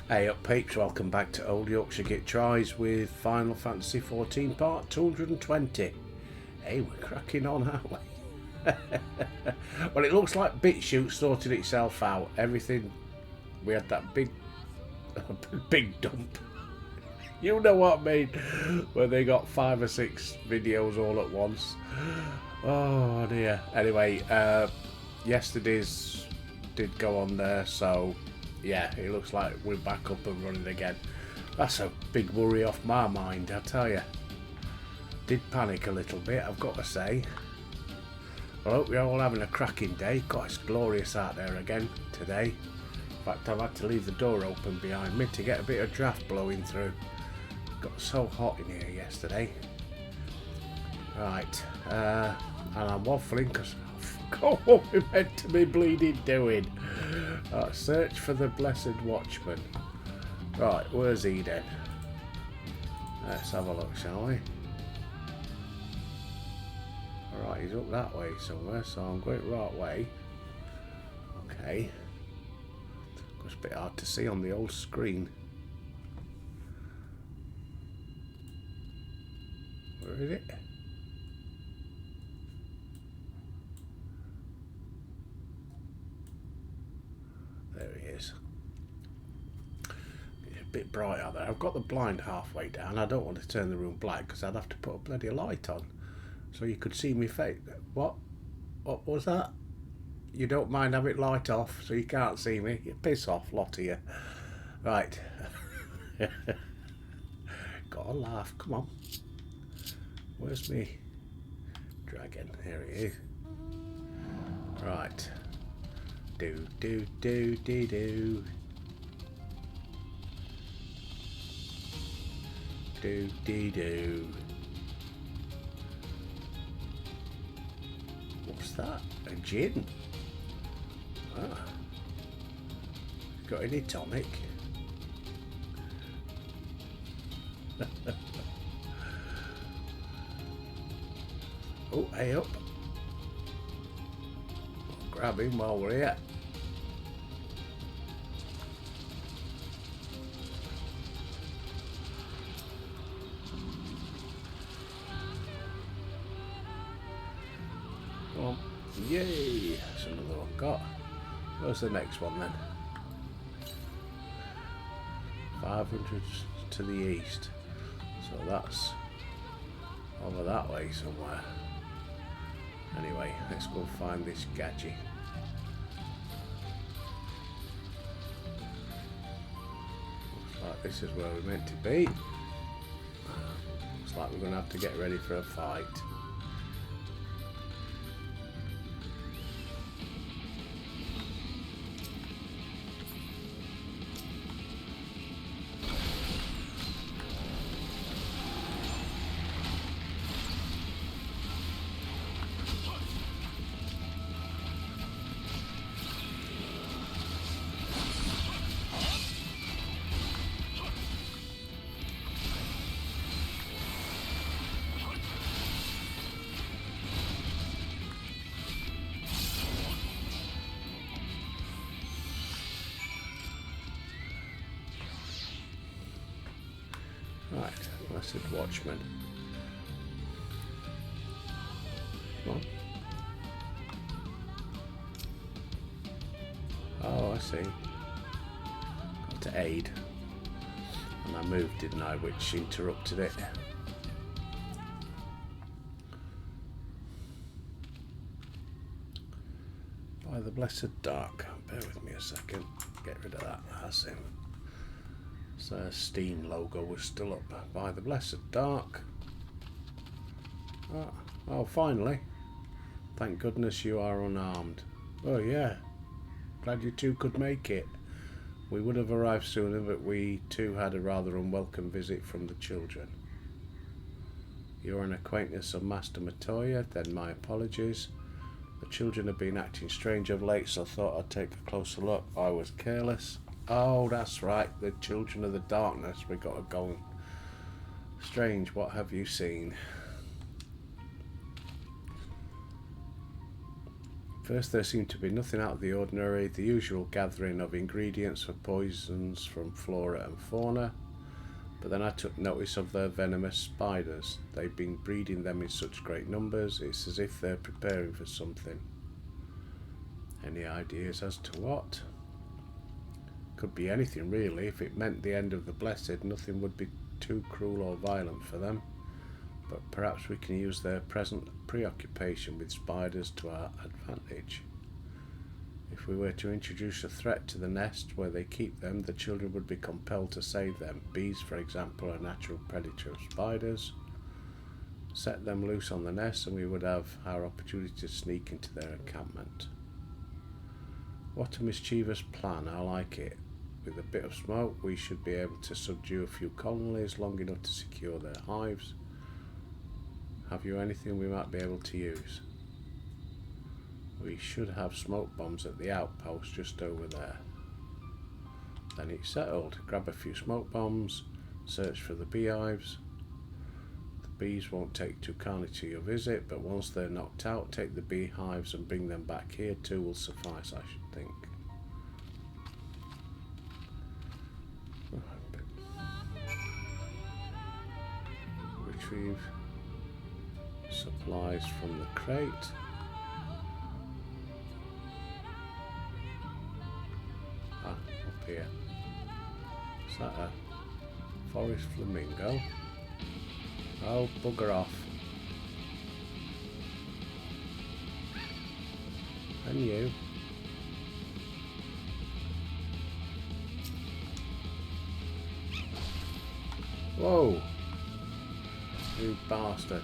Hey up peeps, welcome back to Old Yorkshire Git Tries with Final Fantasy 14 part 220. Hey, we're cracking on, aren't we? Well, it looks like BitChute sorted itself out. Everything, we had that big dump. You know what I mean? Where they got 5 or 6 videos all at once. Oh dear. Anyway, yesterday's did go on there, so yeah, it looks like we're back up and running again. That's a big worry off my mind, I tell you. Did panic a little bit, I've got to say. I hope you're all having a cracking day. God, it's glorious out there again today. In fact, I've had to leave the door open behind me to get a bit of draft blowing through. Got so hot in here yesterday. Right, and I'm waffling because I forgot what we meant to be bleeding doing. Search for the Blessed Watchman. Right, where's he then? Let's have a look, shall we? Alright, he's up that way somewhere, so I'm going right way. Okay. It's a bit hard to see on the old screen. Where is it? There he is. It's a bit bright out there. I've got the blind halfway down. I don't want to turn the room black because I'd have to put a bloody light on so you could see me face. What was that? You don't mind having it light off so you can't see me? You piss off, lot of you. Right. Gotta laugh. Come on. Where's me dragon? Here he is. Right. Do. Do. What's that? A gin? Ah. Got any tonic? Oh, hey up. Grab him while we're here. Come on. Yay! That's another one got. Where's the next one then? 500 to the east. So that's over that way somewhere. Anyway, let's go find this gadget. Looks like this is where we're meant to be. Looks like we're going to have to get ready for a fight. Right, Blessed Watchman. Come on. Oh, I see. Got to aid. And I moved, didn't I, which interrupted it. By the Blessed Dark. Bear with me a second. Get rid of that. That's him. So Steam logo was still up. By the Blessed Dark. Oh, finally. Thank goodness you are unarmed. Oh yeah. Glad you two could make it. We would have arrived sooner, but we too had a rather unwelcome visit from the children. You're an acquaintance of Master Matoya, then my apologies. The children have been acting strange of late, so I thought I'd take a closer look. I was careless. Oh, that's right, the children of the darkness. We got to go. Strange, what have you seen? First, there seemed to be nothing out of the ordinary, the usual gathering of ingredients for poisons from flora and fauna. But then I took notice of their venomous spiders. They've been breeding them in such great numbers, it's as if they're preparing for something. Any ideas as to what? Could be anything really. If it meant the end of the blessed, nothing would be too cruel or violent for them. But perhaps we can use their present preoccupation with spiders to our advantage. If we were to introduce a threat to the nest where they keep them, the children would be compelled to save them. Bees, for example, are a natural predator of spiders. Set them loose on the nest and we would have our opportunity to sneak into their encampment. What a mischievous plan, I like it. With a bit of smoke, we should be able to subdue a few colonies long enough to secure their hives. Have you anything we might be able to use? We should have smoke bombs at the outpost just over there. Then it's settled. Grab a few smoke bombs, search for the beehives. The bees won't take too kindly to your visit, but once they're knocked out, take the beehives and bring them back here. 2 will suffice, I should think. Retrieve supplies from the crate. Ah, up here. Is that a forest flamingo? Oh, bugger off. And you. Whoa! You bastard.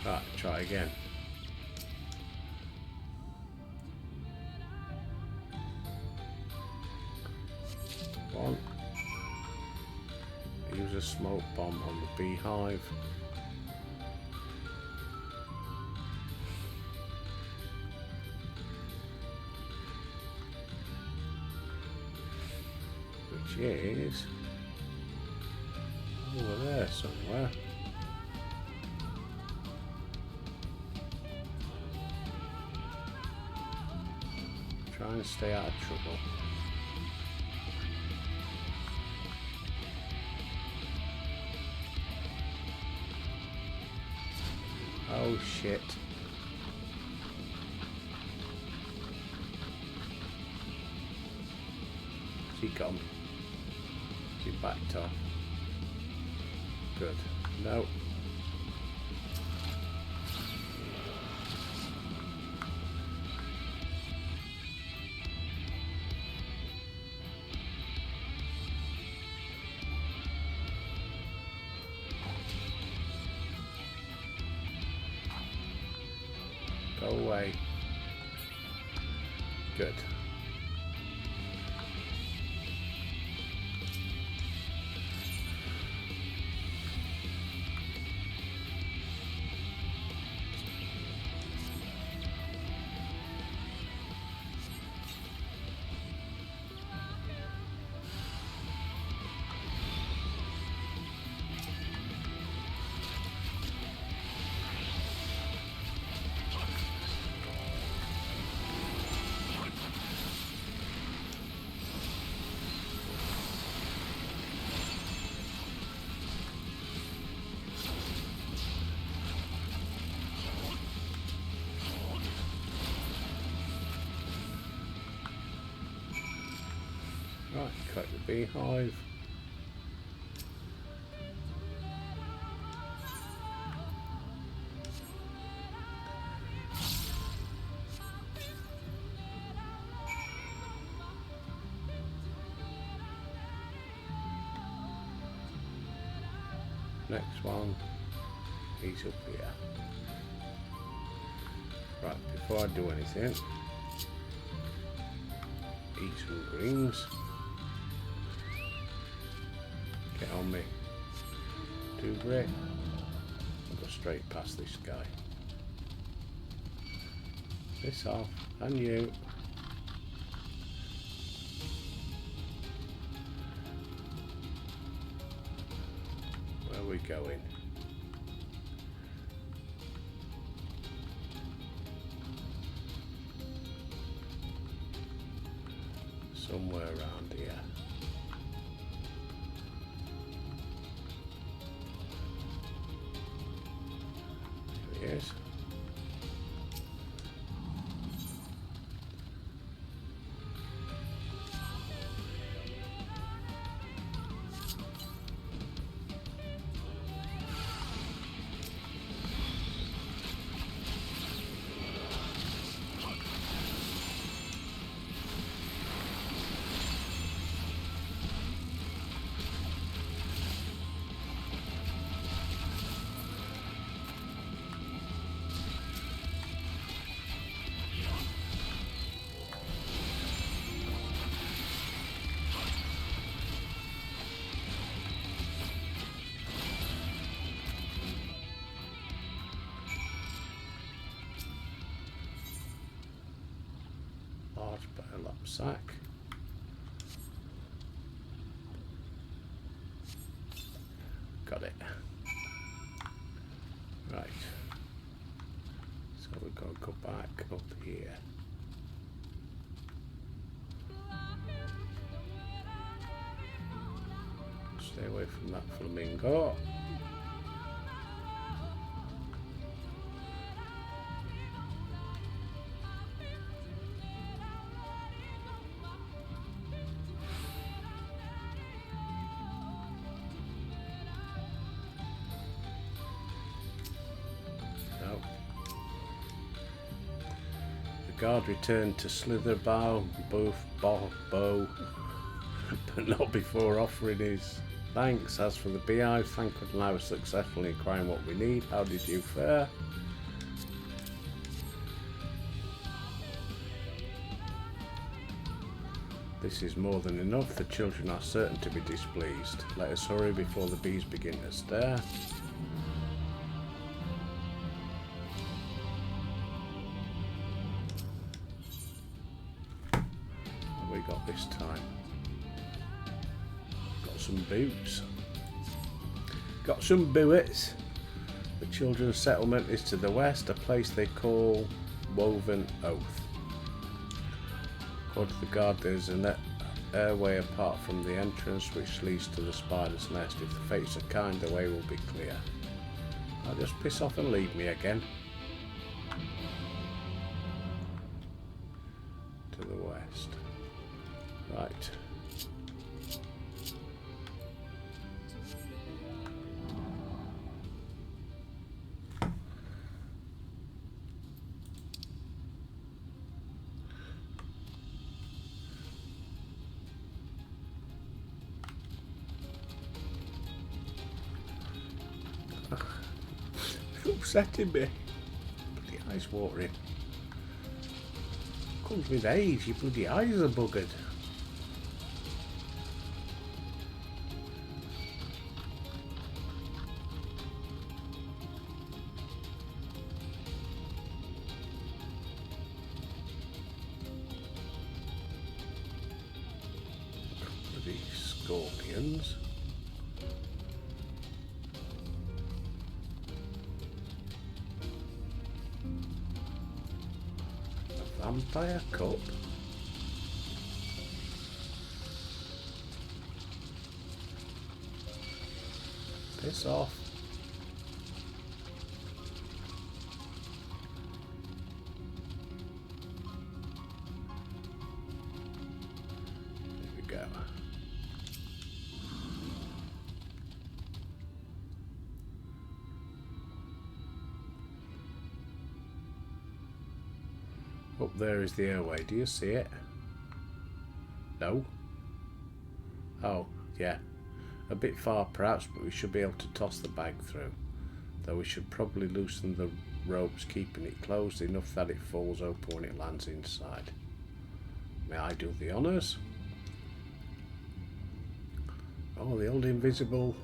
Right, try again. One. Use a smoke bomb on the beehive. Which is over there somewhere. Try and stay out of trouble. Oh shit. She gone. She backed off. Good. No. Go away. Good. Right, collect the beehive. Next one, he's up here. Right, before I do anything, eat some greens. Get on me. Do great. I'll go straight past this guy. This off, and you. Where are we going? Somewhere around here. Here he is. Large burlap sack. Got it. Right. So we've got to go back up here. Stay away from that flamingo. Guard returned to Slitherbow, bow, but not before offering his thanks. As for the beehive, thank God I was successful in acquiring what we need. How did you fare? This is more than enough. The children are certain to be displeased. Let us hurry before the bees begin to stir. Got this time. Got some boots. Got some bullets. The children's settlement is to the west, a place they call Woven Oath. According to the guard, there's an airway apart from the entrance which leads to the spider's nest. If the fates are kind, the way will be clear. I'll just piss off and leave me again. To the west. Right. Upsetting me. Bloody eyes watering. Comes with age, your bloody eyes are buggered. Bloody scorpions. Vampire cup. Piss off. There we go. Up there is the airway. Do you see it? No? Oh, yeah. A bit far perhaps, but we should be able to toss the bag through. Though we should probably loosen the ropes keeping it closed enough that it falls open when it lands inside. May I do the honours? Oh, the old invisible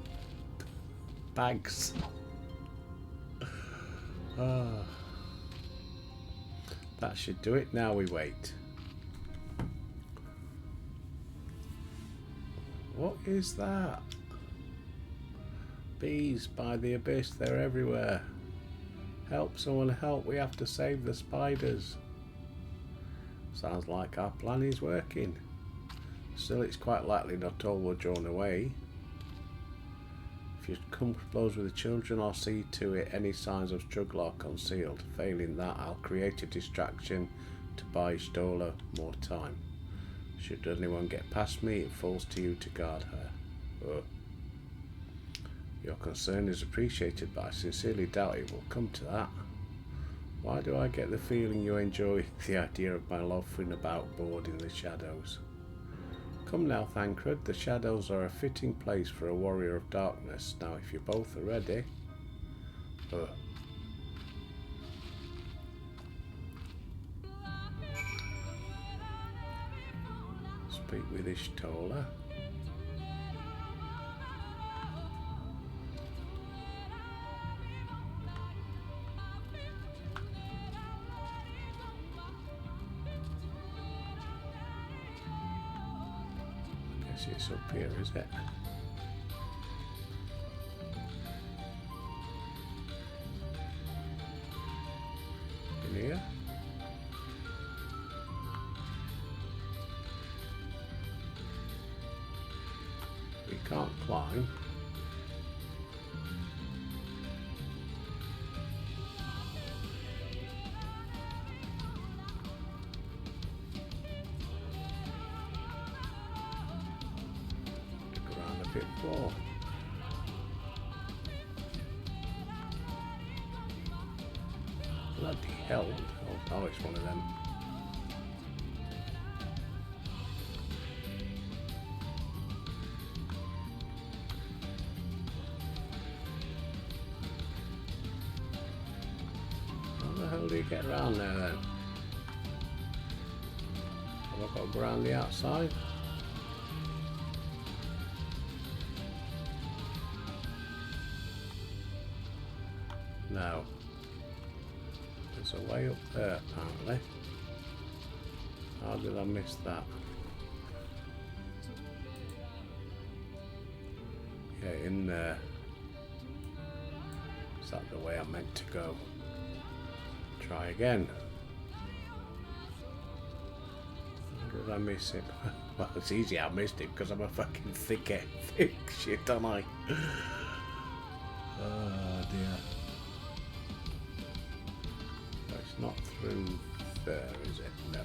bags. Ah. That should do it. Now we wait. What is that? Bees by the abyss. They're everywhere. Help, someone help. We have to save the spiders. Sounds like our plan is working. Still, it's quite likely not all were drawn away. If you come close with the children, I'll see to it any signs of struggle are concealed. Failing that, I'll create a distraction to buy Stola more time. Should anyone get past me, it falls to you to guard her. Oh. Your concern is appreciated, but I sincerely doubt it will come to that. Why do I get the feeling you enjoy the idea of my loafing about bored in the shadows? Come now, Thancred, the shadows are a fitting place for a warrior of darkness. Now, if you both are ready... Speak with Ishtola. It's up here, is it? In here? We can't climb. Bit more. Bloody hell. Oh, it's one of them. How the hell do you get around there then? Have I got to go around the outside? No. There's a way up there apparently. How did I miss that? Yeah, in there. Is that the way I meant to go? Try again. How did I miss it? Well, it's easy I missed it because I'm a fucking thick shit, don't I? Oh dear. It's not through there, is it? No.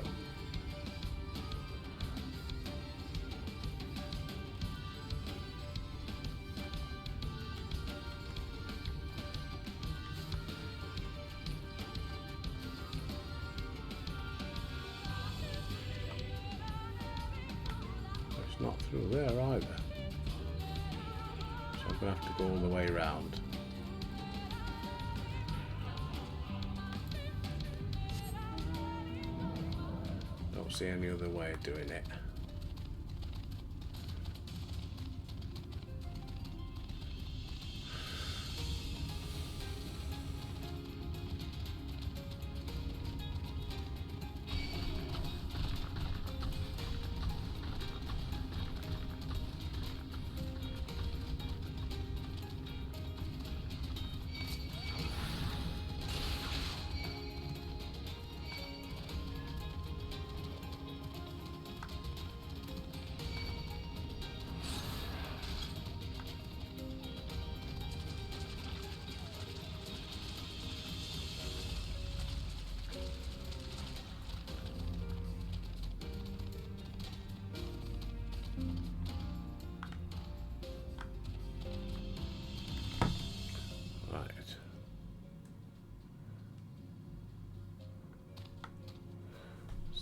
It's not through there either. So I'm going to have to go all the way around. See any other way of doing it.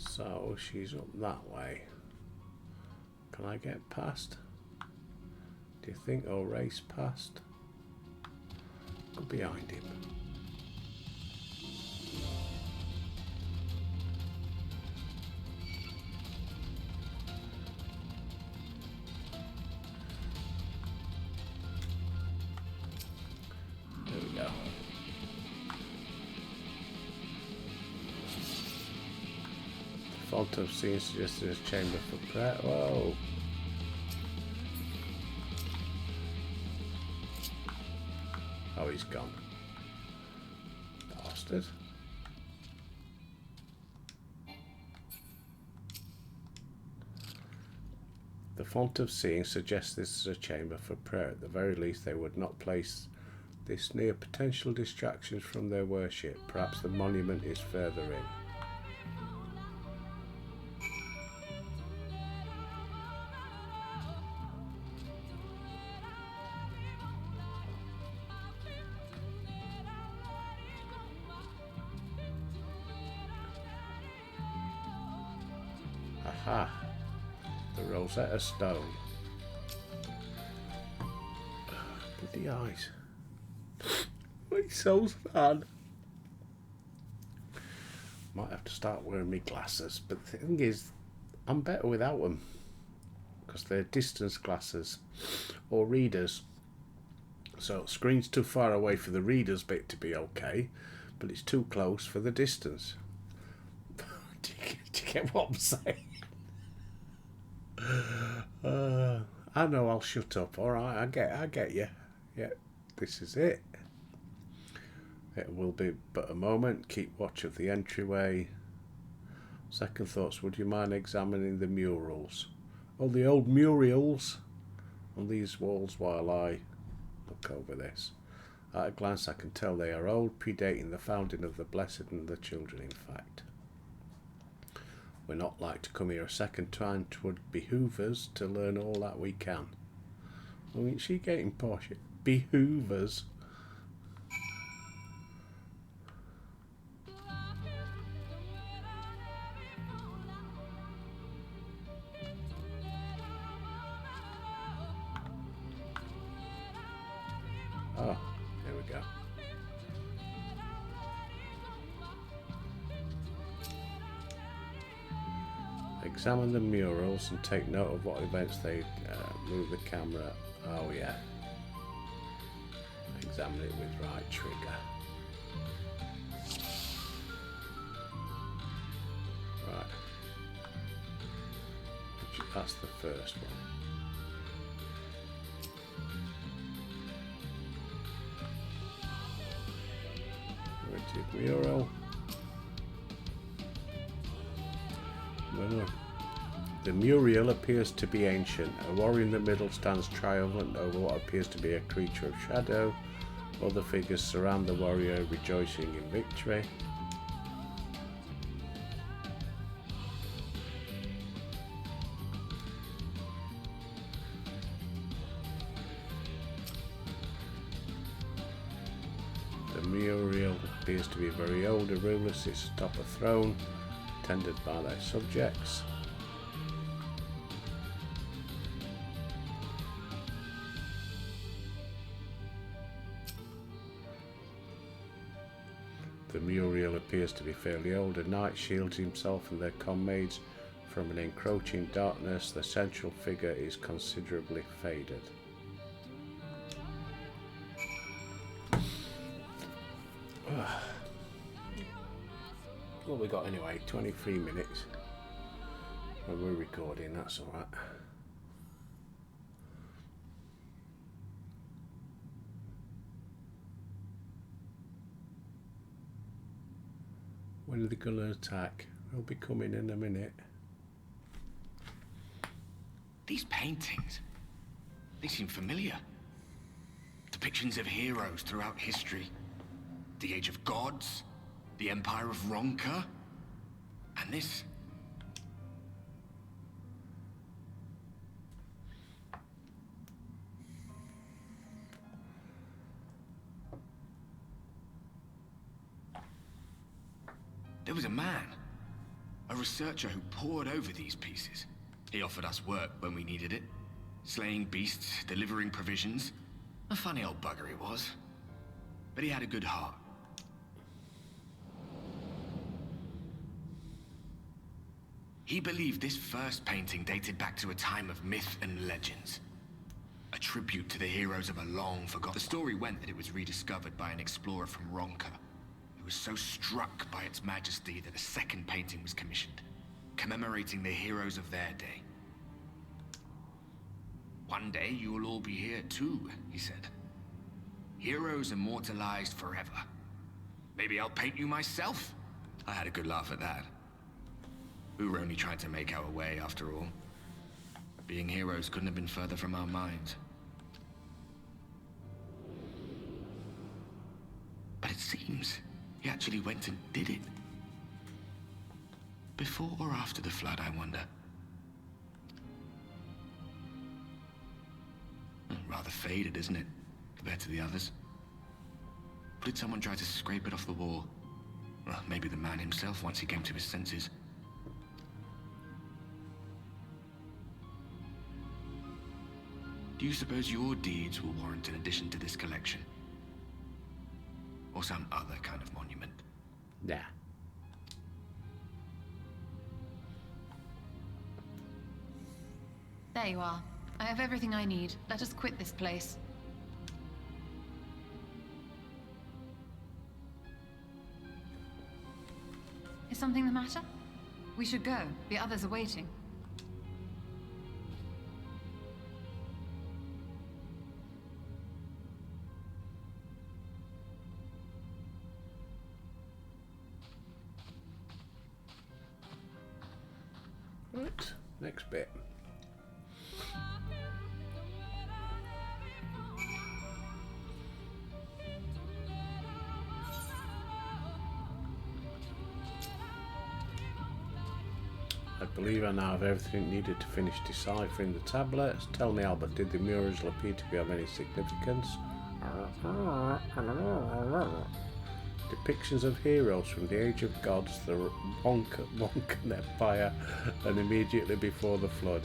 So she's up that way. Can I get past? Do you think I'll race past? Go behind him. font of scene suggested a chamber for prayer. Whoa. Oh, he's gone. Bastard. The font of seeing suggests this is a chamber for prayer. At the very least, they would not place this near potential distractions from their worship. Perhaps the monument is further in. Aha! The Rosetta Stone. Bloody eyes. My soul's sad. Might have to start wearing my glasses, but the thing is, I'm better without them. Because they're distance glasses. Or readers. So, screen's too far away for the reader's bit to be okay, but it's too close for the distance. Do you get what I'm saying? I know, I'll shut up. Alright, I get you. Yeah, this is it. It will be but a moment. Keep watch of the entryway. Second thoughts, would you mind examining the murals? Oh, the old murals on these walls while I look over this. At a glance I can tell they are old, predating the founding of the blessed and the children, in fact. We're not like to come here a second time. 'Twould behoove us to learn all that we can. I mean, she getting posh. It behoove us. Oh, here we go. Examine the murals and take note of what events they move the camera. Oh yeah. Examine it with right trigger. Right. That's the first one. Rigid mural. Well, the mural appears to be ancient. A warrior in the middle stands triumphant over what appears to be a creature of shadow. Other figures surround the warrior, rejoicing in victory. The mural appears to be very old. A ruler sits atop a throne, tended by their subjects. The mural appears to be fairly old. A knight shields himself and their comrades from an encroaching darkness. The central figure is considerably faded. What we got anyway? 23 minutes when we're recording, that's alright. When are they going to attack? They'll be coming in a minute. These paintings, they seem familiar. Depictions of heroes throughout history. The Age of Gods, the Empire of Ronka, and this. There was a man, a researcher who pored over these pieces. He offered us work when we needed it. Slaying beasts, delivering provisions. A funny old bugger he was. But he had a good heart. He believed this first painting dated back to a time of myth and legends. A tribute to the heroes of a long-forgotten... The story went that it was rediscovered by an explorer from Ronka, who was so struck by its majesty that a second painting was commissioned. commemorating the heroes of their day. One day you will all be here too, he said. Heroes immortalized forever. Maybe I'll paint you myself. I had a good laugh at that. We were only trying to make our way after all. Being heroes couldn't have been further from our minds. But it seems he actually went and did it. Before or after the flood, I wonder. Rather faded, isn't it, compared to the others? Or did someone try to scrape it off the wall? Well, maybe the man himself once he came to his senses. Do you suppose your deeds will warrant an addition to this collection? Or some other kind of monument? Nah. There you are. I have everything I need. Let us quit this place. Is something the matter? We should go. The others are waiting. Right, next bit. I believe I now have everything needed to finish deciphering the tablets. Tell me, Albert, did the murals appear to be of any significance? Depictions of heroes from the Age of Gods, the Wonkan Empire, and immediately before the flood.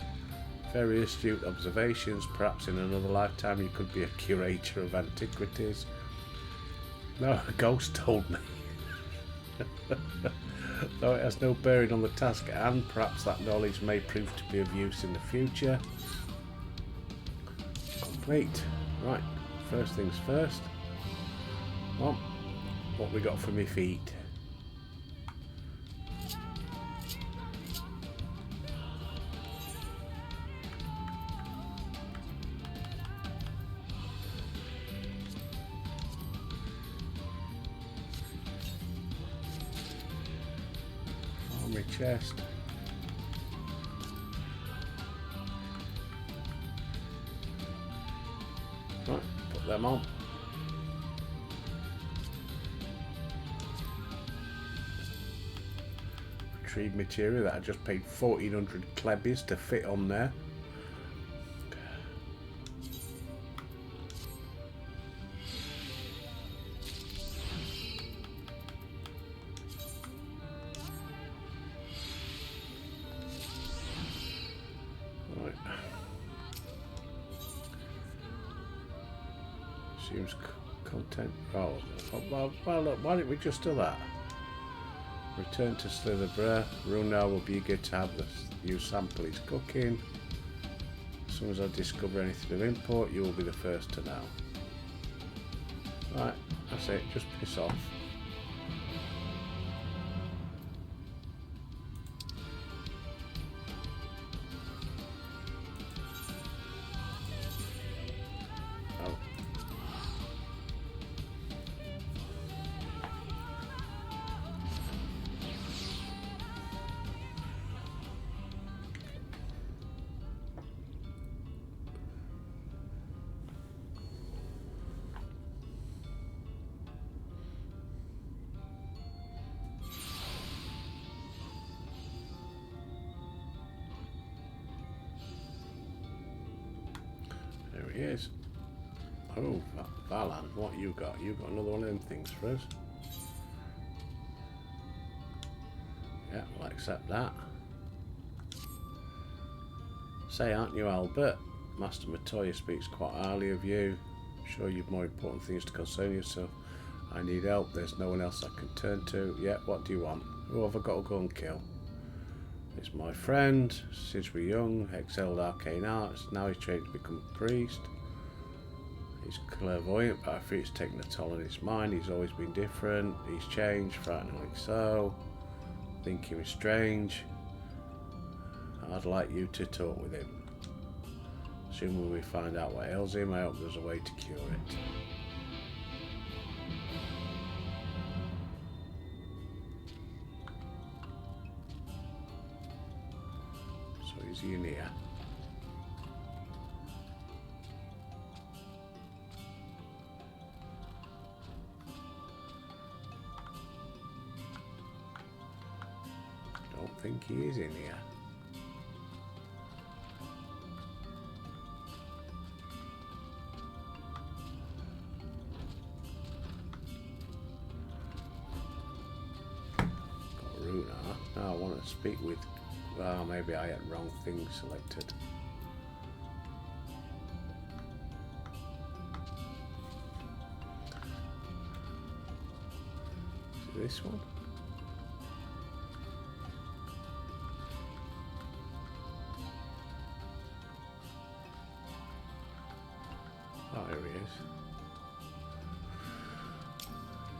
Very astute observations. Perhaps in another lifetime you could be a curator of antiquities. No, a ghost told me. Though it has no bearing on the task at hand, perhaps that knowledge may prove to be of use in the future. Complete. Right, first things first. Well, what we got for me feet? My chest. Right, put them on. Retrieve material that I just paid 1400 klebbies to fit on there. Seems content. Oh, well, look, why didn't we just do that? Return to Slitherborough. Runa will be eager to have you sample his cooking. As soon as I discover anything of import, you will be the first to know. Right, that's it. Just piss off. There he is. Oh, Valan, what you got? You got another one of them things for us. Yeah, we'll accept that. Say, aren't you, Albert? Master Matoya speaks quite highly of you. I'm sure you've more important things to concern yourself. I need help. There's no one else I can turn to. Yeah, what do you want? Who have I got to go and kill? It's my friend. Since we're young, excelled arcane arts. Now he's trained to become a priest. He's clairvoyant, but I fear it's taken a toll on his mind. He's always been different. He's changed, frighteningly so. Think he was strange. I'd like you to talk with him. Assuming we find out what ails him, I hope there's a way to cure it. So is he in here? Don't think he is in here. Now I want to speak with... Well, maybe I had wrong thing selected. Is it this one? Oh, here he is.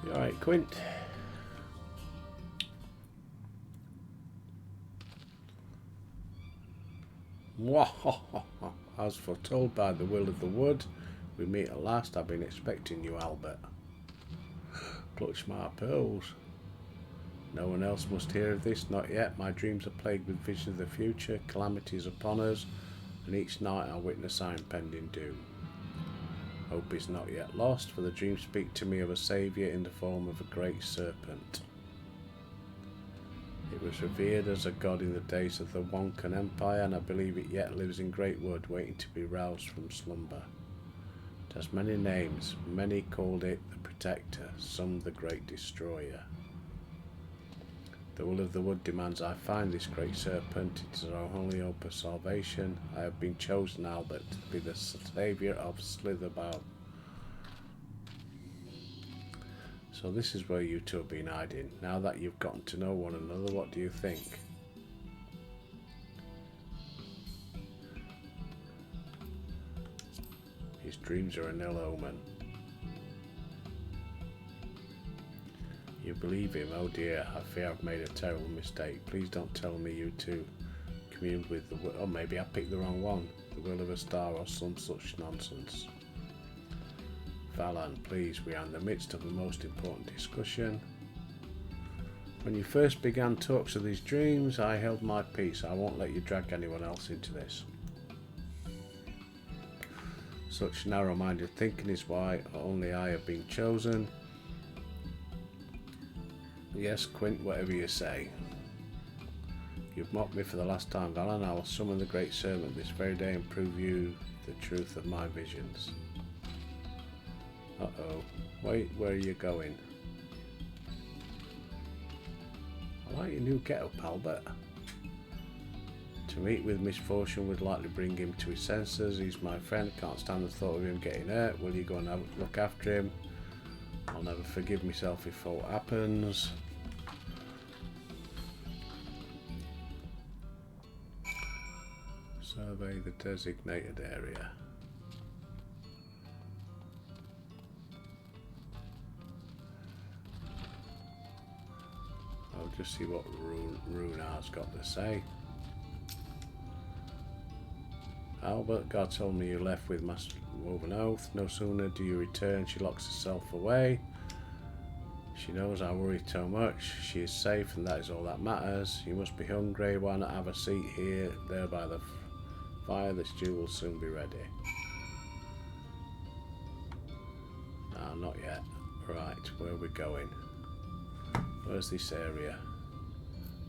You alright, Quint? As foretold by the will of the wood, we meet at last. I've been expecting you, Albert. Clutch my pearls. No one else must hear of this, not yet. My dreams are plagued with visions of the future. Calamity is upon us, and each night I witness our impending doom. Hope is not yet lost, for the dreams speak to me of a saviour in the form of a great serpent. It was revered as a god in the days of the Wonkan Empire, and I believe it yet lives in Great Wood, waiting to be roused from slumber. It has many names. Many called it the Protector, some the Great Destroyer. The will of the wood demands I find this great serpent. It is our only hope of salvation. I have been chosen, Albert, to be the saviour of Slitherbound. So this is where you two have been hiding. Now that you've gotten to know one another, what do you think? His dreams are an ill omen. You believe him? Oh dear, I fear I've made a terrible mistake. Please don't tell me you two communed with the will. Oh, maybe I picked the wrong one. The will of a star or some such nonsense. Valan, please, we are in the midst of a most important discussion. When you first began talks of these dreams, I held my peace. I won't let you drag anyone else into this. Such narrow-minded thinking is why only I have been chosen. Yes, Quint, whatever you say. You've mocked me for the last time, Valan. I will summon the great serpent this very day and prove you the truth of my visions. Uh-oh. Wait, where are you going? I like your new get-up, Albert. To meet with misfortune would likely bring him to his senses. He's my friend. Can't stand the thought of him getting hurt. Will you go and look after him? I'll never forgive myself if fault happens. Survey the designated area. I'll just see what Runar's got to say. Albert, God told me you left with Master Woven Oath. No sooner do you return, she locks herself away. She knows I worry too much. She is safe, and that is all that matters. You must be hungry. Why not have a seat here, there by the fire? The stew will soon be ready. Ah, not yet. Right, where are we going? Where's this area?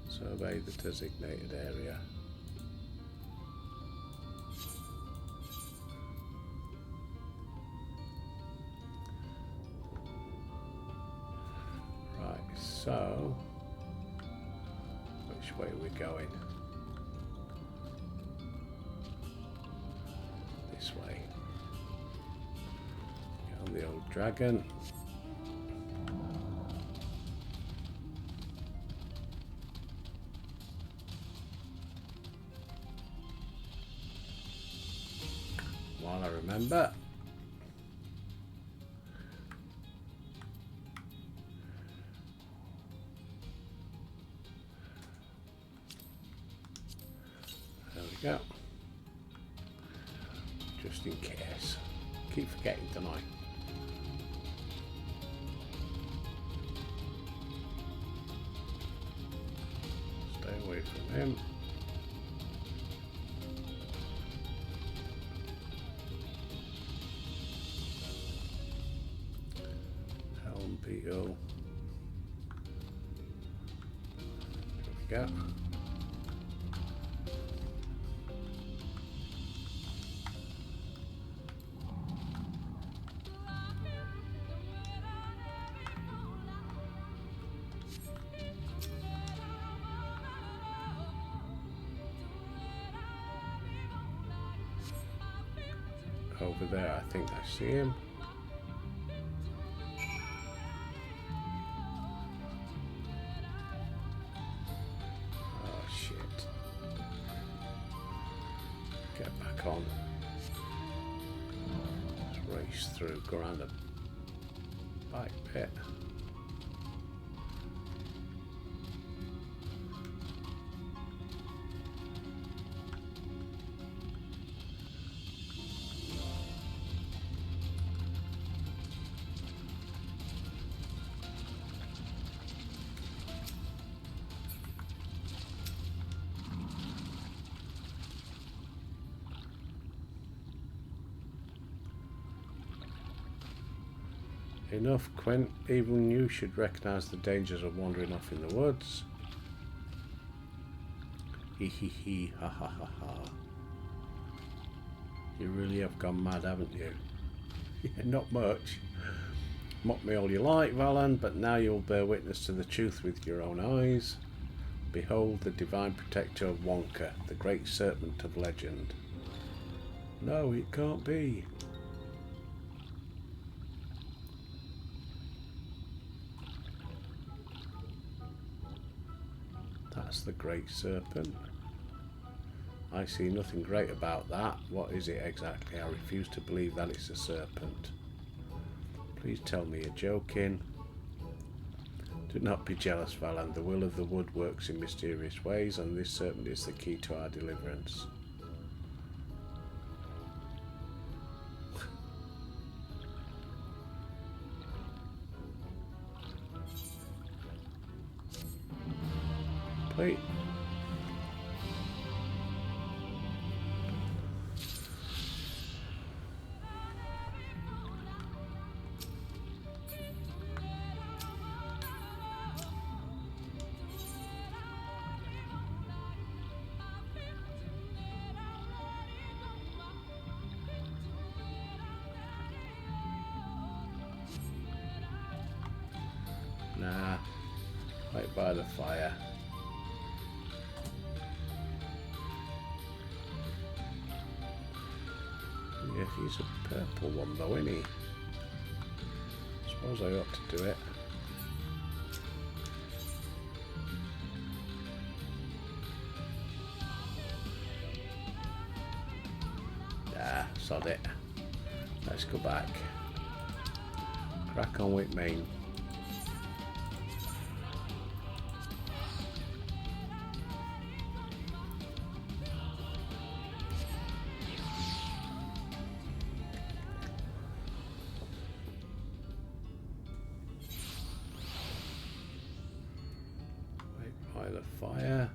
Survey the designated area. Right, so which way are we going? This way. Get on the old dragon. While I remember. go. Just in case. Keep forgetting tonight. Stay away from him. Helm beetle. There we go. Over there, I think I see him. Oh shit. Get back on. Let's race through, go around the back bit. Enough, Quint. Even you should recognise the dangers of wandering off in the woods. Hee hee hee, ha ha ha ha. You really have gone mad, haven't you? Yeah, not much. Mock me all you like, Valan, but now you'll bear witness to the truth with your own eyes. Behold the divine protector of Wonka, the great serpent of legend. No, it can't be. That's the great serpent. I see nothing great about that. What is it exactly? I refuse to believe that it's a serpent. Please tell me you're joking. Do not be jealous, Valan. The will of the wood works in mysterious ways, and this serpent is the key to our deliverance. Wait. Nah, right by the fire. Yeah, he's a purple one though, isn't he? Suppose I ought to do it. Ah, sod it. Let's go back. Crack on with main. By the fire.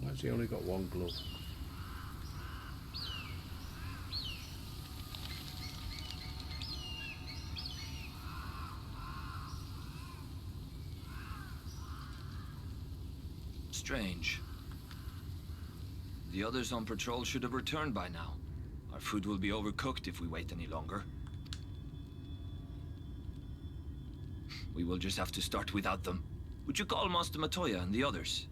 Why's he only got one glove? Strange. The others on patrol should have returned by now. Our food will be overcooked if we wait any longer. We will just have to start without them. Would you call Master Matoya and the others?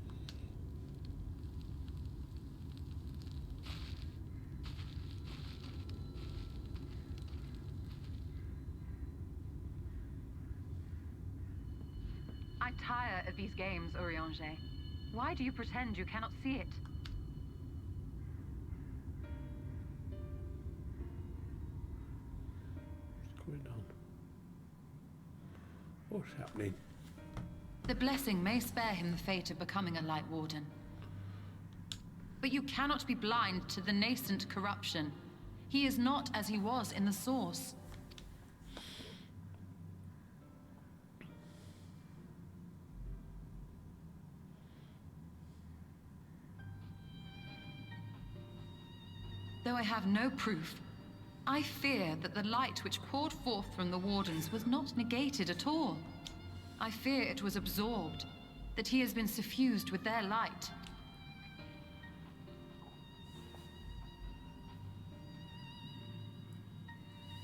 I tire of these games, Urianger. Why do you pretend you cannot see it? What's going on? What's happening? The blessing may spare him the fate of becoming a Light Warden. But you cannot be blind to the nascent corruption. He is not as he was in the Source. Though I have no proof, I fear that the light which poured forth from the Wardens was not negated at all. I fear it was absorbed, that he has been suffused with their light.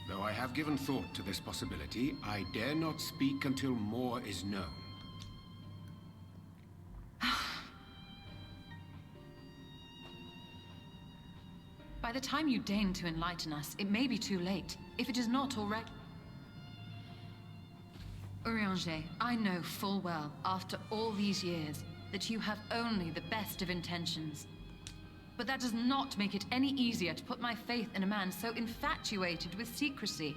Though I have given thought to this possibility, I dare not speak until more is known. By the time you deign to enlighten us, it may be too late, if it is not already. Urianger, I know full well, after all these years, that you have only the best of intentions. But that does not make it any easier to put my faith in a man so infatuated with secrecy.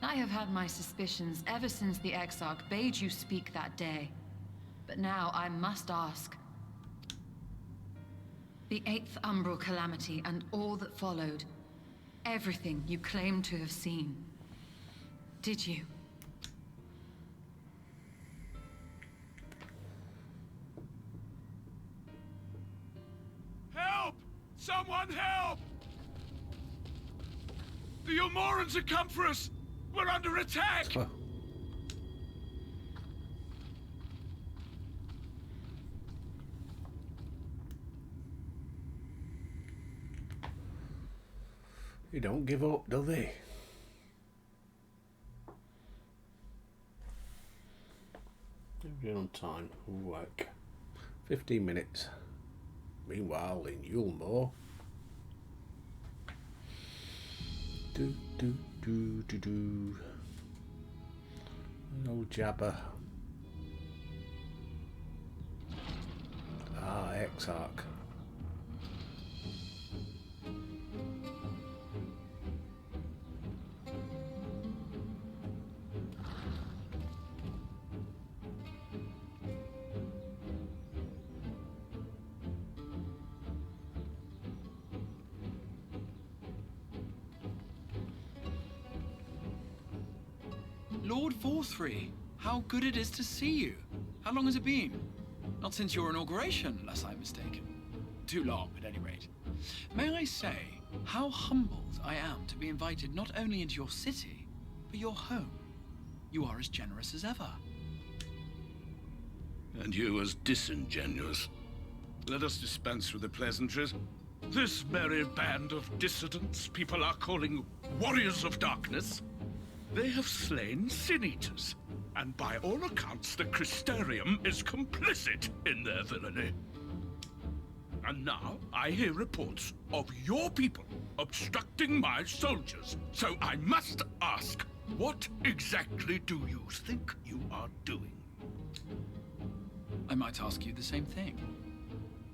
I have had my suspicions ever since the Exarch bade you speak that day. But now I must ask. The 8th Umbral Calamity and all that followed. Everything you claim to have seen. Did you? Help! Someone help! The Ilmorans have come for us! We're under attack! Oh. They don't give up, do they? We're on time. Like 15 minutes. Meanwhile, in Yulmore. Do. An old jabber. Ah, Exarch. Lord Forthry, how good it is to see you. How long has it been? Not since your inauguration, unless I'm mistaken. Too long, at any rate. May I say, how humbled I am to be invited not only into your city, but your home. You are as generous as ever. And you as disingenuous. Let us dispense with the pleasantries. This merry band of dissidents people are calling warriors of darkness. They have slain sin-eaters, and by all accounts the Crystarium is complicit in their villainy. And now I hear reports of your people obstructing my soldiers. So I must ask, what exactly do you think you are doing? I might ask you the same thing.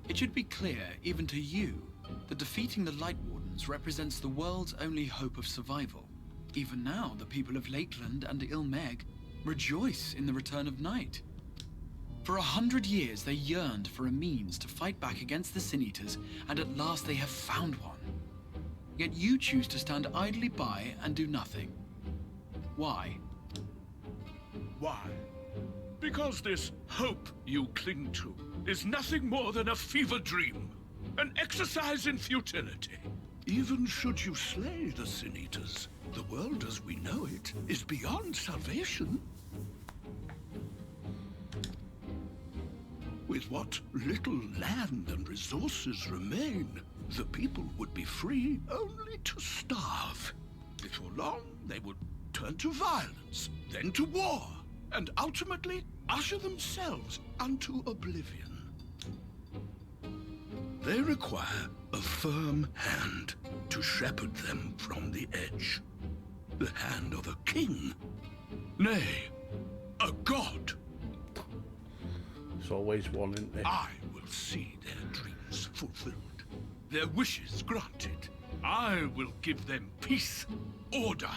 It should be clear, even to you, that defeating the Light Wardens represents the world's only hope of survival. Even now, the people of Lakeland and Ilmeg rejoice in the return of night. For 100 years, they yearned for a means to fight back against the Sin-Eaters, and at last they have found one. Yet you choose to stand idly by and do nothing. Why? Why? Because this hope you cling to is nothing more than a fever dream, an exercise in futility. Even should you slay the Sin-Eaters, the world as we know it is beyond salvation. With what little land and resources remain, the people would be free only to starve. Before long, they would turn to violence, then to war, and ultimately usher themselves unto oblivion. They require a firm hand to shepherd them from the edge. The hand of a king. Nay, a god. There's always one, isn't there? I will see their dreams fulfilled, their wishes granted. I will give them peace, order,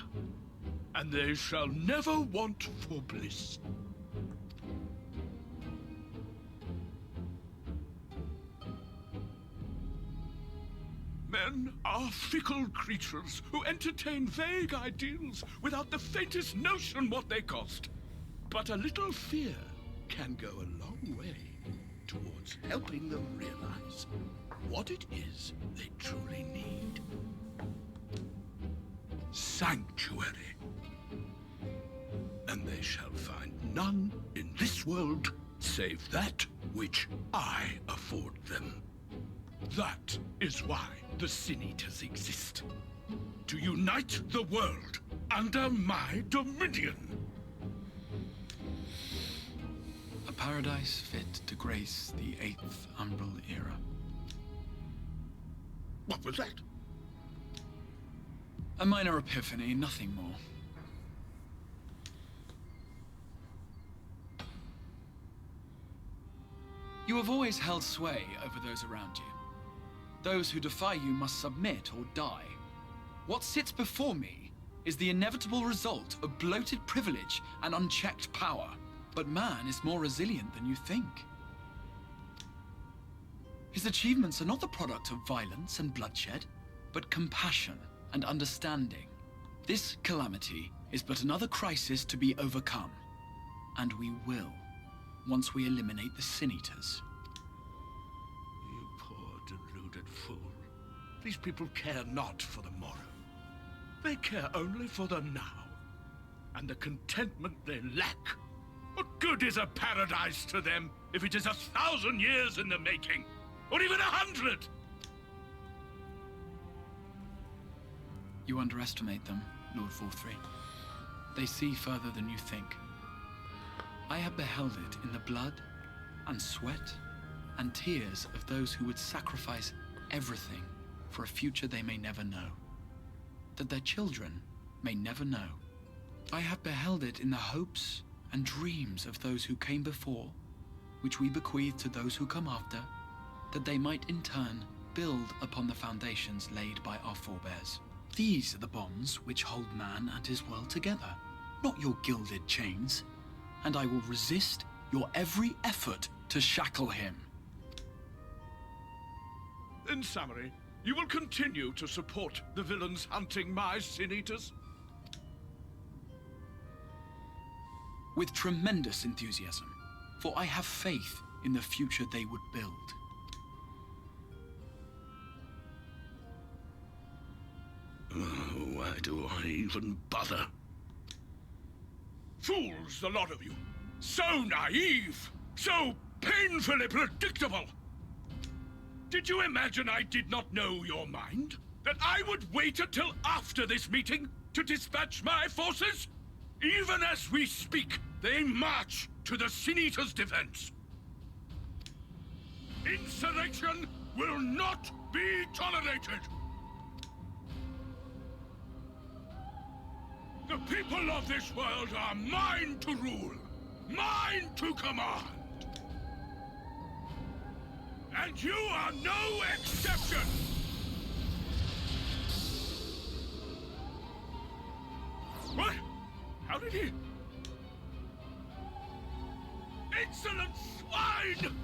and they shall never want for bliss. Men are fickle creatures who entertain vague ideals without the faintest notion what they cost. But a little fear can go a long way towards helping them realize what it is they truly need. Sanctuary. And they shall find none in this world save that which I afford them. That is why the Sin Eaters exist. To unite the world under my dominion. A paradise fit to grace the 8th Umbral era. What was that? A minor epiphany, nothing more. You have always held sway over those around you. Those who defy you must submit or die. What sits before me is the inevitable result of bloated privilege and unchecked power. But man is more resilient than you think. His achievements are not the product of violence and bloodshed, but compassion and understanding. This calamity is but another crisis to be overcome. And we will, once we eliminate the Sin Eaters. You poor deluded fool. These people care not for the morrow. They care only for the now, and the contentment they lack. What good is a paradise to them if it is 1,000 years in the making, or even 100? You underestimate them, Lord Vorthry. They see further than you think. I have beheld it in the blood and sweat and tears of those who would sacrifice everything for a future they may never know, that their children may never know. I have beheld it in the hopes and dreams of those who came before, which we bequeath to those who come after, that they might in turn build upon the foundations laid by our forebears. These are the bonds which hold man and his world together, not your gilded chains, and I will resist your every effort to shackle him. In summary, you will continue to support the villains hunting my Sin Eaters? With tremendous enthusiasm, for I have faith in the future they would build. Oh, why do I even bother? Fools, the lot of you. So naive! So painfully predictable! Did you imagine I did not know your mind? That I would wait until after this meeting to dispatch my forces? Even as we speak, they march to the Sin Eaters' defense. Insurrection will not be tolerated! The people of this world are mine to rule, mine to command. And you are no exception! What? How did he... Insolent swine!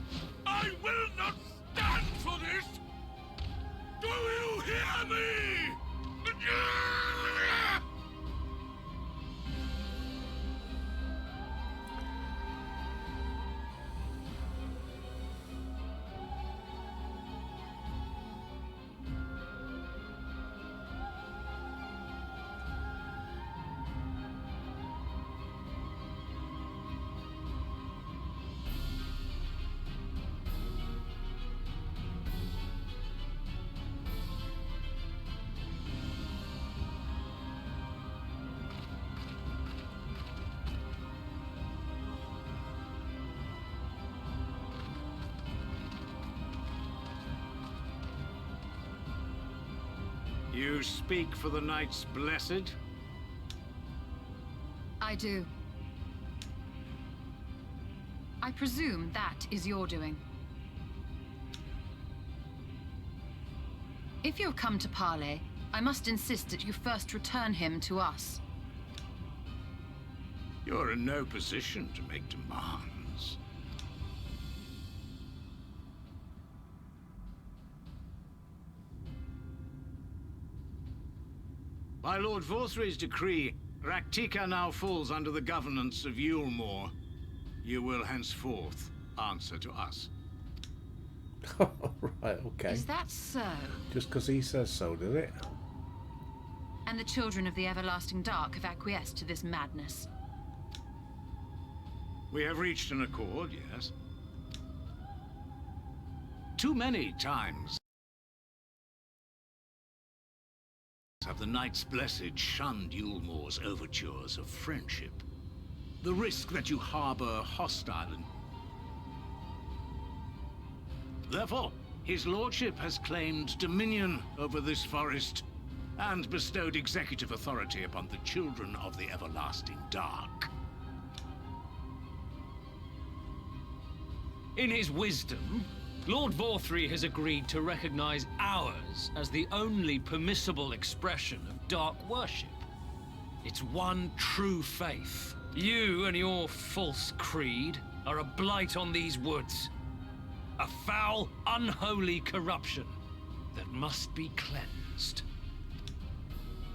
I will not stand for this! Do you hear me? You speak for the Knights Blessed? I do. I presume that is your doing. If you have come to parley, I must insist that you first return him to us. You're in no position to make demands. By Lord Vorthry's decree, Raktika now falls under the governance of Yulmore. You will henceforth answer to us. Right, okay. Is that so? Just because he says so, does it? And the children of the Everlasting Dark have acquiesced to this madness. We have reached an accord, yes. Too many times have the Knights Blessed shunned Yulmore's overtures of friendship. The risk that you harbor hostile and... Therefore, his lordship has claimed dominion over this forest and bestowed executive authority upon the children of the Everlasting Dark. In his wisdom, Lord Vorthry has agreed to recognize ours as the only permissible expression of dark worship. It's one true faith. You and your false creed are a blight on these woods. A foul, unholy corruption that must be cleansed.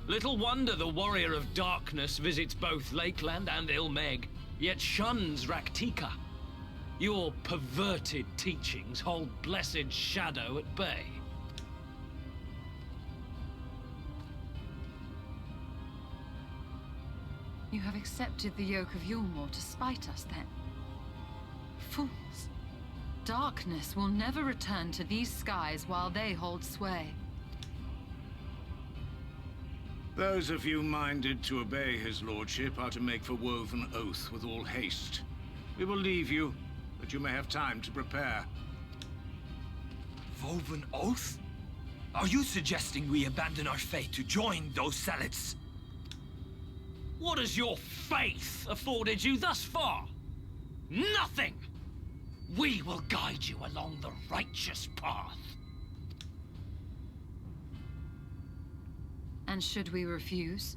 Little wonder the Warrior of Darkness visits both Lakeland and Ilmeg, yet shuns Raktika. Your perverted teachings hold blessed shadow at bay. You have accepted the yoke of Yulmore to spite us, then? Fools. Darkness will never return to these skies while they hold sway. Those of you minded to obey his lordship are to make for woven oath with all haste. We will leave you, that you may have time to prepare. Woven oath? Are you suggesting we abandon our fate to join those zealots? What has your faith afforded you thus far? Nothing! We will guide you along the righteous path. And should we refuse?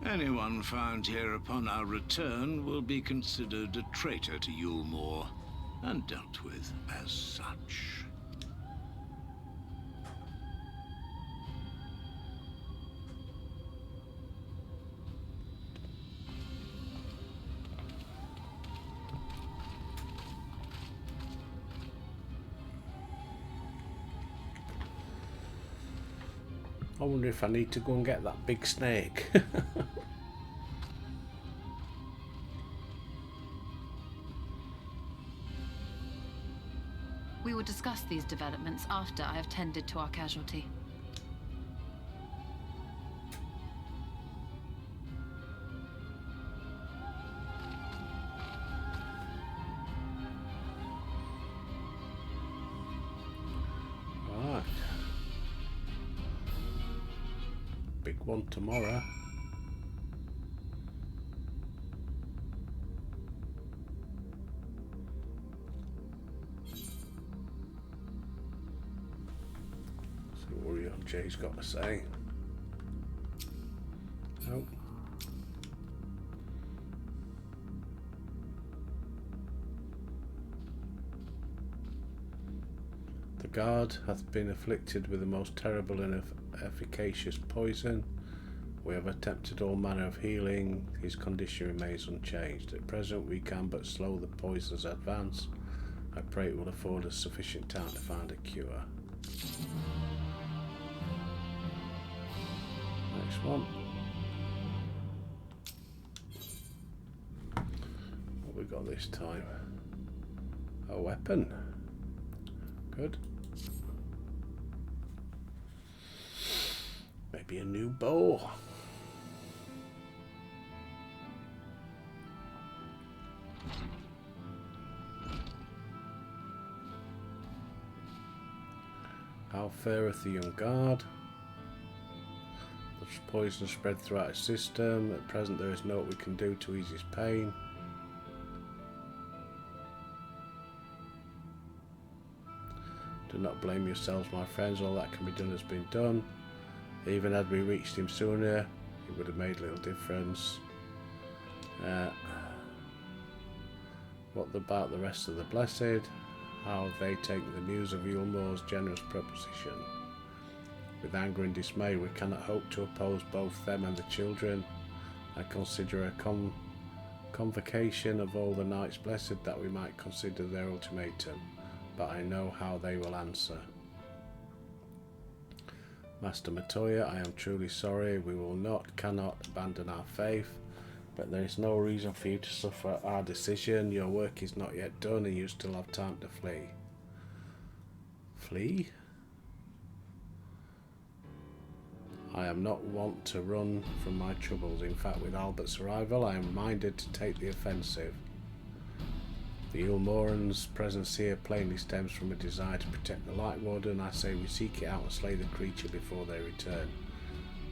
Anyone found here upon our return will be considered a traitor to Yulmore, and dealt with as such. I wonder if I need to go and get that big snake. We will discuss these developments after I have tended to our casualty. Right. Big one tomorrow. See what Jay's got to say. Nope. The guard hath been afflicted with the most terrible and efficacious poison. We have attempted all manner of healing. His condition remains unchanged. At present we can but slow the poison's advance. I pray it will afford us sufficient time to find a cure. Next one. What we got this time? A weapon. Good. Maybe a new bow. How fareth the young guard? The of poison spread throughout his system. At present there is naught we can do to ease his pain. Do not blame yourselves, my friends. All that can be done has been done. Even had we reached him sooner, it would have made little difference. What about the rest of the blessed? How have they taken the news of Yulmore's generous proposition? With anger and dismay, we cannot hope to oppose both them and the children. I consider a convocation of all the Knights Blessed that we might consider their ultimatum, but I know how they will answer. Master Matoya, I am truly sorry. We cannot abandon our faith, but there is no reason for you to suffer our decision. Your work is not yet done and you still have time to flee. Flee? I am not wont to run from my troubles. In fact, with Albert's arrival, I am minded to take the offensive. The Yulmoran's presence here plainly stems from a desire to protect the Light Warden. I say we seek it out and slay the creature before they return.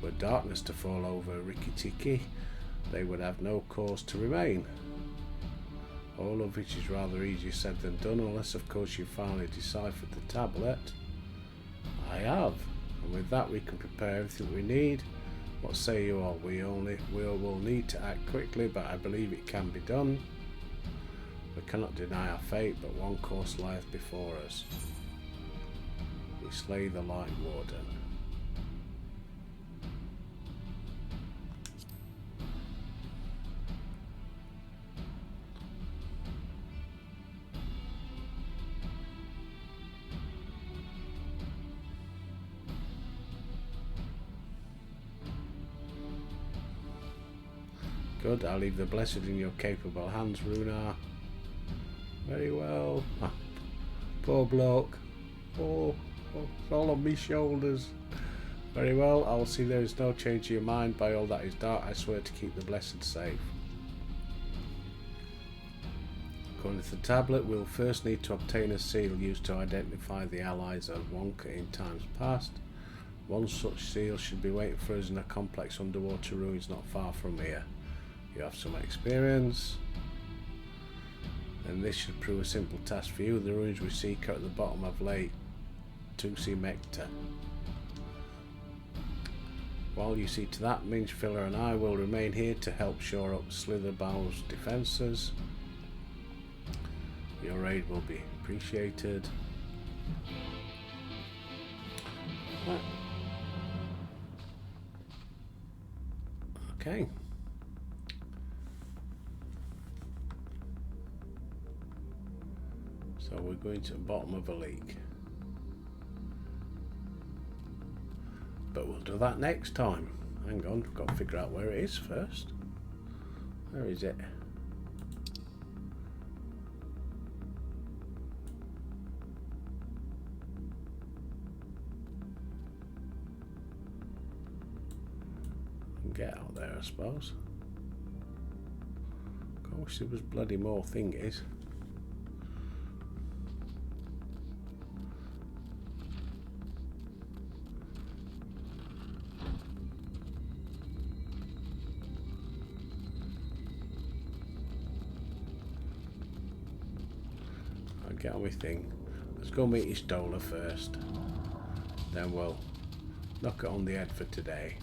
Were darkness to fall over Rikki-Tikki, they would have no cause to remain. All of which is rather easier said than done, unless of course you finally deciphered the tablet. I have, and with that we can prepare everything we need. What say you all? We will need to act quickly, but I believe it can be done. We cannot deny our fate, but one course lieth before us. We slay the Light Warden. Good, I'll leave the blessed in your capable hands, Runar. Very well. Ah, poor bloke. Oh, it's all on me shoulders. Very well, I will see there is no change in your mind. By all that is dark, I swear to keep the blessed safe. According to the tablet, we'll first need to obtain a seal used to identify the allies of Wonka in times past. One such seal should be waiting for us in a complex underwater ruins not far from here. You have some experience, and this should prove a simple task for you. The ruins we seek are at the bottom of Lake Tusimekta. While you see to that, Minchfiller and I will remain here to help shore up Slitherbow's defences. Your aid will be appreciated. Right. Okay. So we're going to the bottom of a lake. But we'll do that next time. Hang on, we've got to figure out where it is first. Where is it? Get out there, I suppose. I wish there was bloody more thingies. I'll get on with thing. Let's go meet Istola first. Then we'll knock it on the head for today.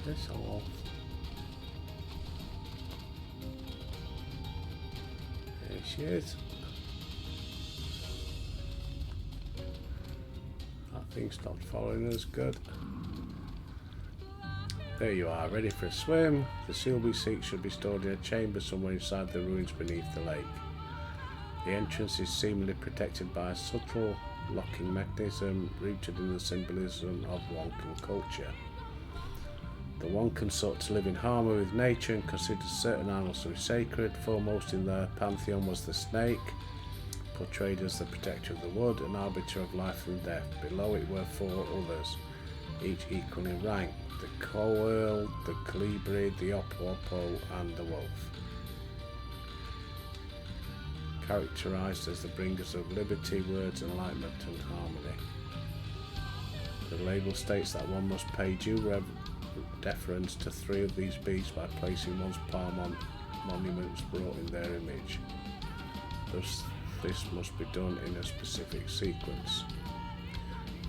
This all. There she is. That thing stopped following us. Good. There you are, ready for a swim. The seal we seek should be stored in a chamber somewhere inside the ruins beneath the lake. The entrance is seemingly protected by a subtle locking mechanism rooted in the symbolism of Wonkan culture. The one can sought to live in harmony with nature and considered certain animals to be sacred. Foremost in their pantheon was the snake, portrayed as the protector of the wood, an arbiter of life and death. Below it were 4 others, each equal in rank: the coil, the colibri, the opopo, and the wolf. Characterized as the bringers of liberty, words, enlightenment, and harmony. The label states that one must pay due deference to 3 of these beasts by placing one's palm on monuments brought in their image. Thus, this must be done in a specific sequence.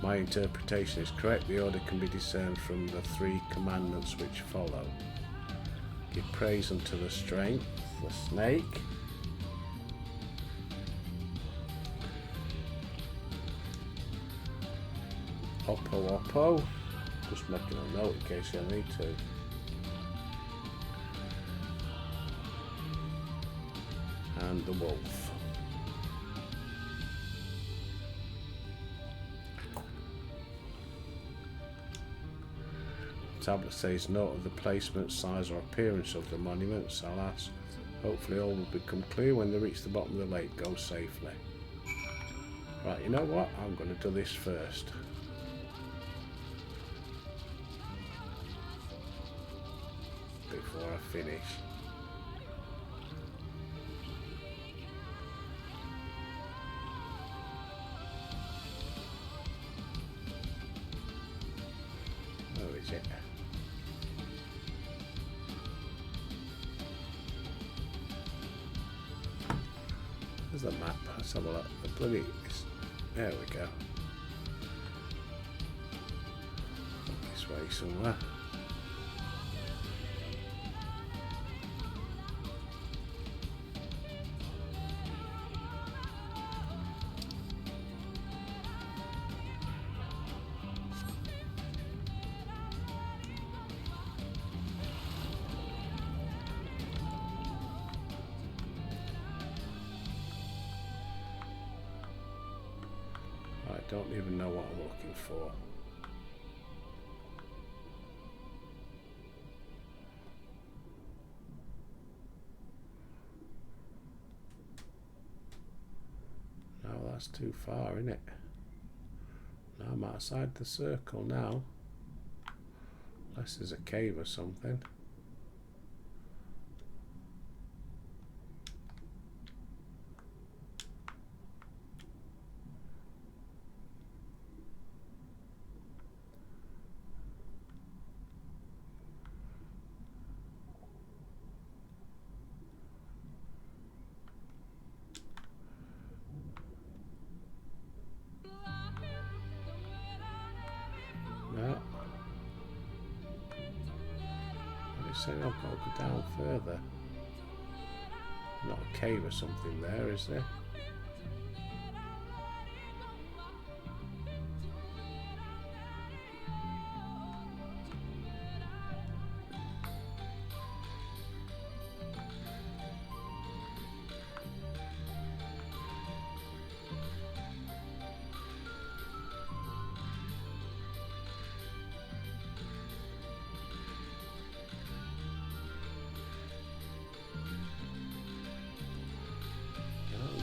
My interpretation is correct. The order can be discerned from the 3 commandments which follow. Give praise unto the strength, the snake. Oppo. Just making a note in case I need to. And the wolf. The tablet says note of the placement, size or appearance of the monuments. Alas, hopefully all will become clear when they reach the bottom of the lake. Go safely. Right, you know what? I'm going to do this first. Before I finish. Where is it? There's the map. Let's have a look. The bloody... There we go. This way somewhere. I don't even know what I'm looking for. No, that's too far, isn't it? Now I'm outside the circle now. Unless there's a cave or something. No. It's saying I've got to go down further. Not a cave or something there, is there?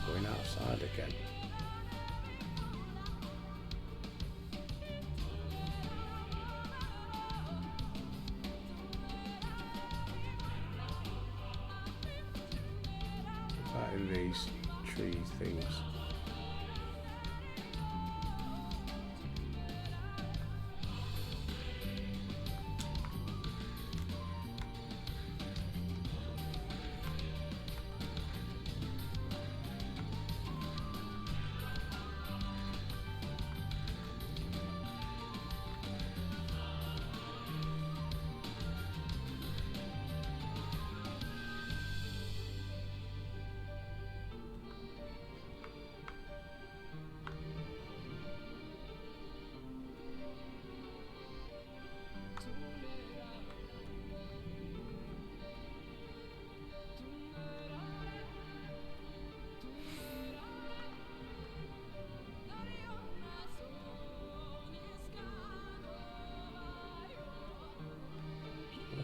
Going outside again. Right in these tree things.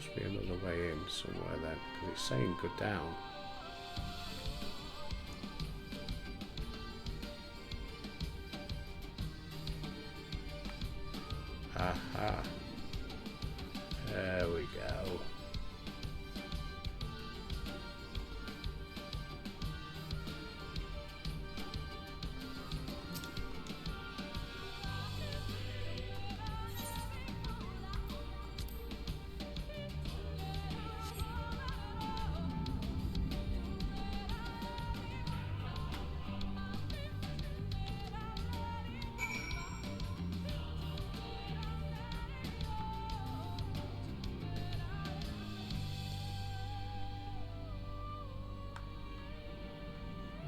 Must be another way in somewhere then, because it's saying go down. Aha. There we go.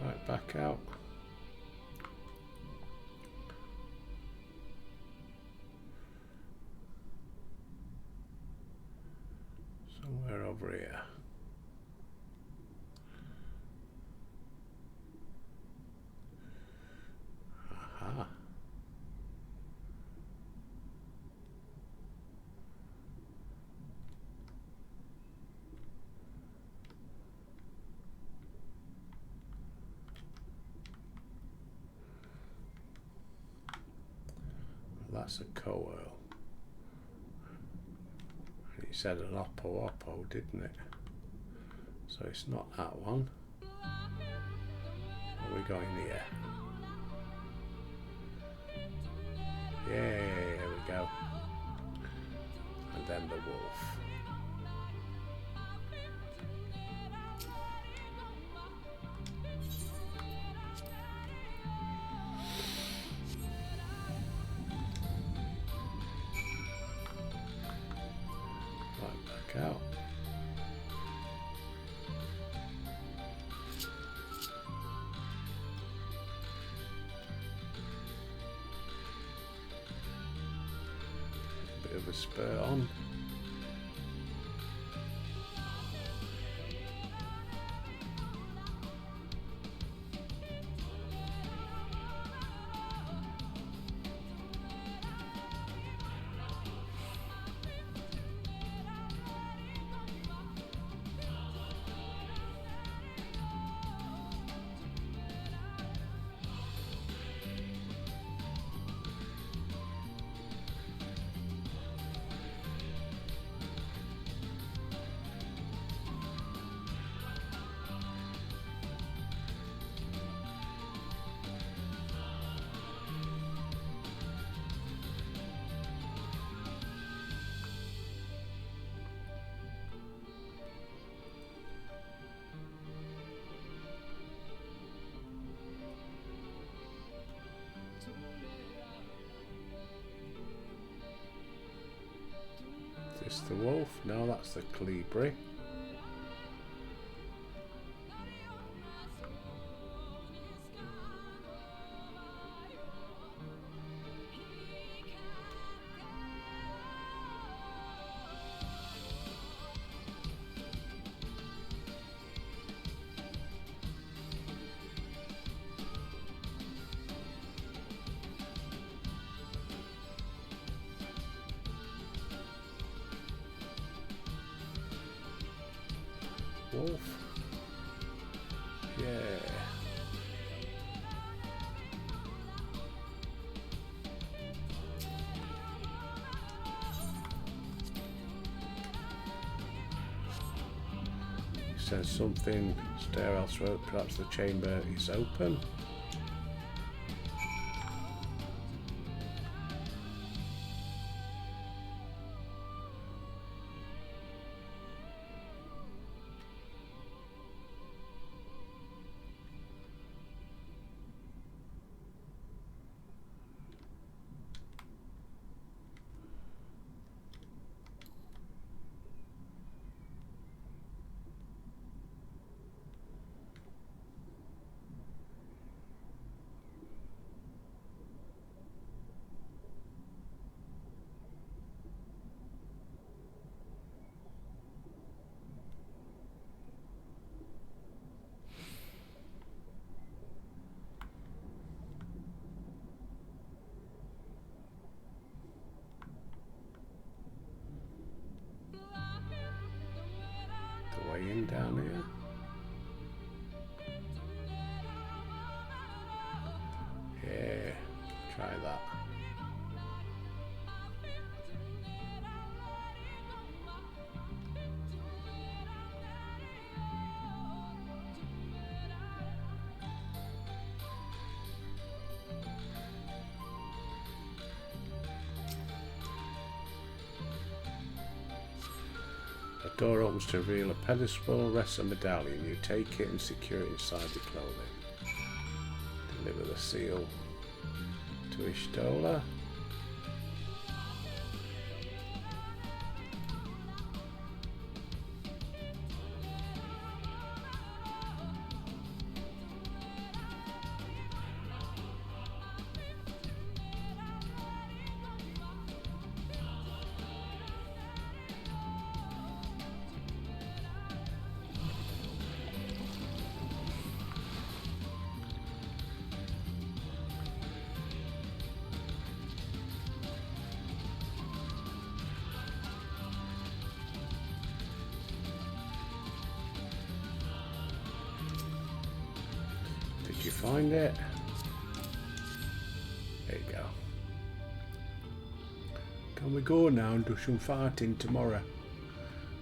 Right, back out. Somewhere over here. Aha. That's a coil. And he said an oppo, didn't it? So it's not that one. Are we going here? Yeah, there we go. And then the wolf. Out. Bit of a spur on. Is this the wolf? No, that's the Colibri. Wolf. Yeah. Says something, stare elsewhere, perhaps the chamber is open. anything down here? Yeah, try that. A door opens to reveal a pedestal, rests a medallion. You take it and secure it inside your clothing. Deliver the seal to Ishtola. Did you find it? There you go. Can we go now and do some fighting tomorrow?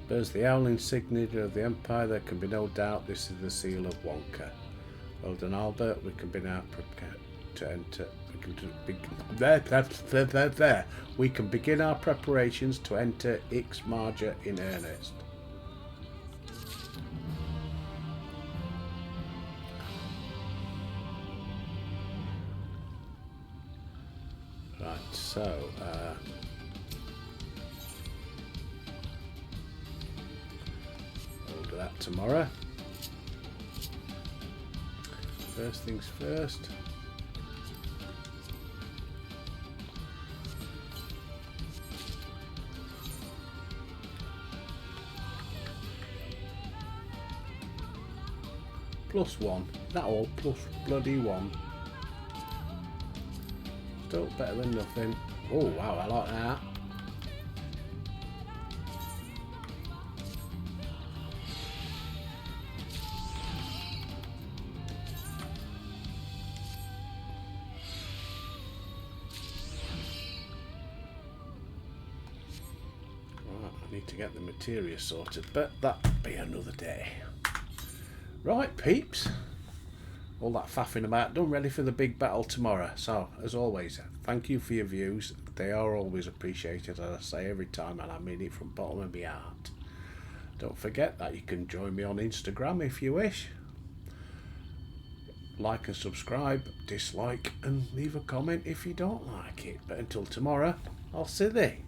Bears the howling signature of the Empire. There can be no doubt this is the seal of Wonka. Well done, Albert. We can be now prepared to enter. We can begin our preparations to enter Ix Marja in earnest. Right, so we'll do that tomorrow. First things first. +1. That all plus bloody 1. Still better than nothing. Oh wow, I like that. Right, I need to get the materia sorted, but that'll be another day. Right, peeps. All that faffing about done, ready for the big battle tomorrow. So, as always, thank you for your views. They are always appreciated, as I say every time, and I mean it from the bottom of my heart. Don't forget that you can join me on Instagram if you wish. Like and subscribe, dislike, and leave a comment if you don't like it. But until tomorrow, I'll see thee.